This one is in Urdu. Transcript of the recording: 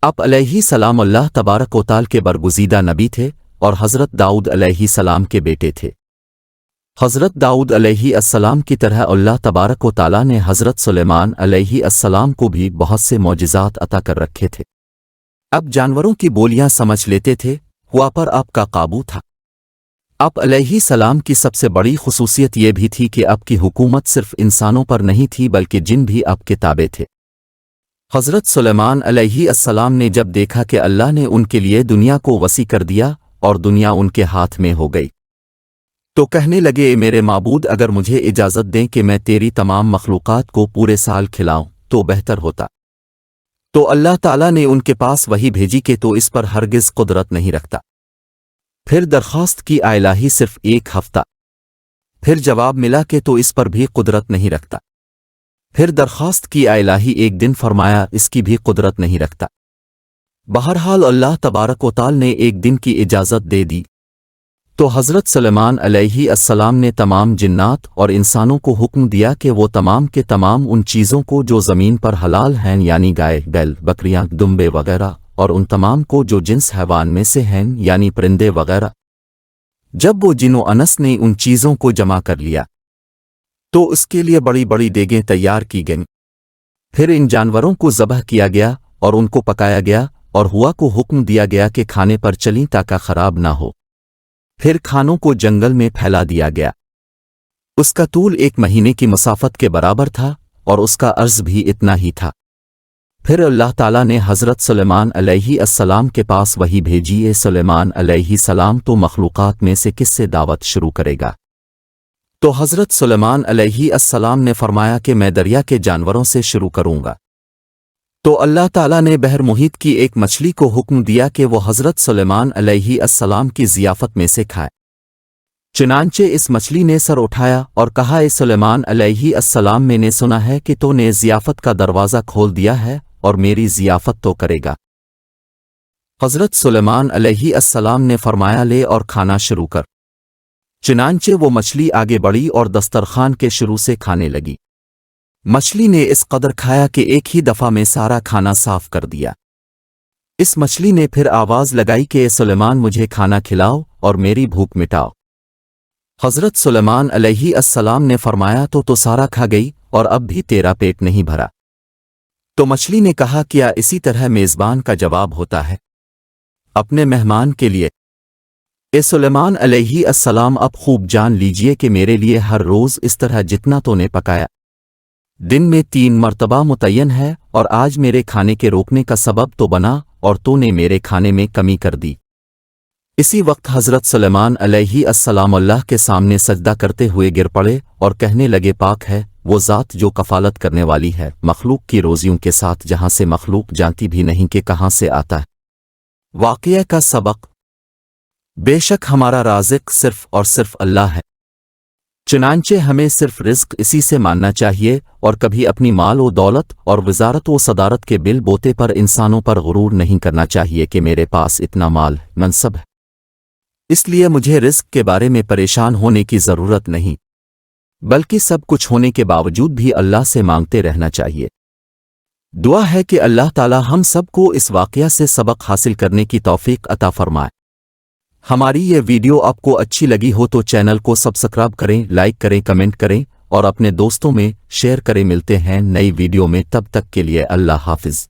آپ علیہ السلام اللہ تبارک و تعالی کے برگزیدہ نبی تھے اور حضرت داؤد علیہ السلام کے بیٹے تھے۔ حضرت داؤد علیہ السلام کی طرح اللہ تبارک و تعالی نے حضرت سلیمان علیہ السلام کو بھی بہت سے معجزات عطا کر رکھے تھے۔ اب جانوروں کی بولیاں سمجھ لیتے تھے، ہوا پر آپ کا قابو تھا۔ آپ علیہ السلام کی سب سے بڑی خصوصیت یہ بھی تھی کہ آپ کی حکومت صرف انسانوں پر نہیں تھی بلکہ جن بھی آپ کے تابع تھے۔ حضرت سلیمان علیہ السلام نے جب دیکھا کہ اللہ نے ان کے لیے دنیا کو وسیع کر دیا اور دنیا ان کے ہاتھ میں ہو گئی، تو کہنے لگے، میرے معبود اگر مجھے اجازت دیں کہ میں تیری تمام مخلوقات کو پورے سال کھلاؤں تو بہتر ہوتا۔ تو اللہ تعالیٰ نے ان کے پاس وحی بھیجی کہ تو اس پر ہرگز قدرت نہیں رکھتا۔ پھر درخواست کی الہی صرف 1 ہفتہ، پھر جواب ملا کہ تو اس پر بھی قدرت نہیں رکھتا۔ پھر درخواست کی الہی 1 دن، فرمایا اس کی بھی قدرت نہیں رکھتا۔ بہرحال اللہ تبارک و تعالی نے 1 دن کی اجازت دے دی، تو حضرت سلیمان علیہ السلام نے تمام جنات اور انسانوں کو حکم دیا کہ وہ تمام کے تمام ان چیزوں کو جو زمین پر حلال ہیں، یعنی گائے، بیل، بکریاں، دمبے وغیرہ، اور ان تمام کو جو جنس حیوان میں سے ہیں، یعنی پرندے وغیرہ۔ جب وہ جن و انس نے ان چیزوں کو جمع کر لیا تو اس کے لیے بڑی بڑی دیگیں تیار کی گئیں۔ پھر ان جانوروں کو ذبح کیا گیا اور ان کو پکایا گیا، اور ہوا کو حکم دیا گیا کہ کھانے پر چلیں تاکہ خراب نہ ہو۔ پھر کھانوں کو جنگل میں پھیلا دیا گیا۔ اس کا طول 1 مہینے کی مسافت کے برابر تھا اور اس کا عرض بھی اتنا ہی تھا۔ پھر اللہ تعالیٰ نے حضرت سلیمان علیہ السلام کے پاس وحی بھیجی، اے سلیمان علیہ السلام تو مخلوقات میں سے کس سے دعوت شروع کرے گا؟ تو حضرت سلیمان علیہ السلام نے فرمایا کہ میں دریا کے جانوروں سے شروع کروں گا۔ تو اللہ تعالیٰ نے بحر محیط کی ایک مچھلی کو حکم دیا کہ وہ حضرت سلیمان علیہ السلام کی ضیافت میں سے کھائے۔ چنانچہ اس مچھلی نے سر اٹھایا اور کہا، اے سلیمان علیہ السلام، میں نے سنا ہے کہ تو نے ضیافت کا دروازہ کھول دیا ہے اور میری ضیافت تو کرے گا۔ حضرت سلیمان علیہ السلام نے فرمایا، لے اور کھانا شروع کر۔ چنانچہ وہ مچھلی آگے بڑھی اور دسترخوان کے شروع سے کھانے لگی۔ مچھلی نے اس قدر کھایا کہ ایک ہی دفعہ میں سارا کھانا صاف کر دیا۔ اس مچھلی نے پھر آواز لگائی کہ اے سلیمان، مجھے کھانا کھلاؤ اور میری بھوک مٹاؤ۔ حضرت سلیمان علیہ السلام نے فرمایا، تو سارا کھا گئی اور اب بھی تیرا پیٹ نہیں بھرا؟ تو مچھلی نے کہا، کیا اسی طرح میزبان کا جواب ہوتا ہے اپنے مہمان کے لیے؟ اے سلیمان علیہ السلام، اب خوب جان لیجئے کہ میرے لیے ہر روز اس طرح جتنا تو نے پکایا، دن میں 3 مرتبہ متعین ہے، اور آج میرے کھانے کے روکنے کا سبب تو بنا اور تو نے میرے کھانے میں کمی کر دی۔ اسی وقت حضرت سلیمان علیہ السلام اللہ کے سامنے سجدہ کرتے ہوئے گر پڑے اور کہنے لگے، پاک ہے وہ ذات جو کفالت کرنے والی ہے مخلوق کی روزیوں کے ساتھ، جہاں سے مخلوق جانتی بھی نہیں کہ کہاں سے آتا ہے۔ واقعہ کا سبق: بے شک ہمارا رازق صرف اور صرف اللہ ہے، چنانچہ ہمیں صرف رزق اسی سے ماننا چاہیے، اور کبھی اپنی مال و دولت اور وزارت و صدارت کے بل بوتے پر انسانوں پر غرور نہیں کرنا چاہیے کہ میرے پاس اتنا مال منصب ہے، اس لیے مجھے رزق کے بارے میں پریشان ہونے کی ضرورت نہیں، بلکہ سب کچھ ہونے کے باوجود بھی اللہ سے مانگتے رہنا چاہیے۔ دعا ہے کہ اللہ تعالی ہم سب کو اس واقعہ سے سبق حاصل کرنے کی توفیق عطا فرمائے۔ ہماری یہ ویڈیو آپ کو اچھی لگی ہو تو چینل کو سبسکرائب کریں، لائک کریں، کمنٹ کریں اور اپنے دوستوں میں شیئر کریں۔ ملتے ہیں نئی ویڈیو میں، تب تک کے لیے اللہ حافظ۔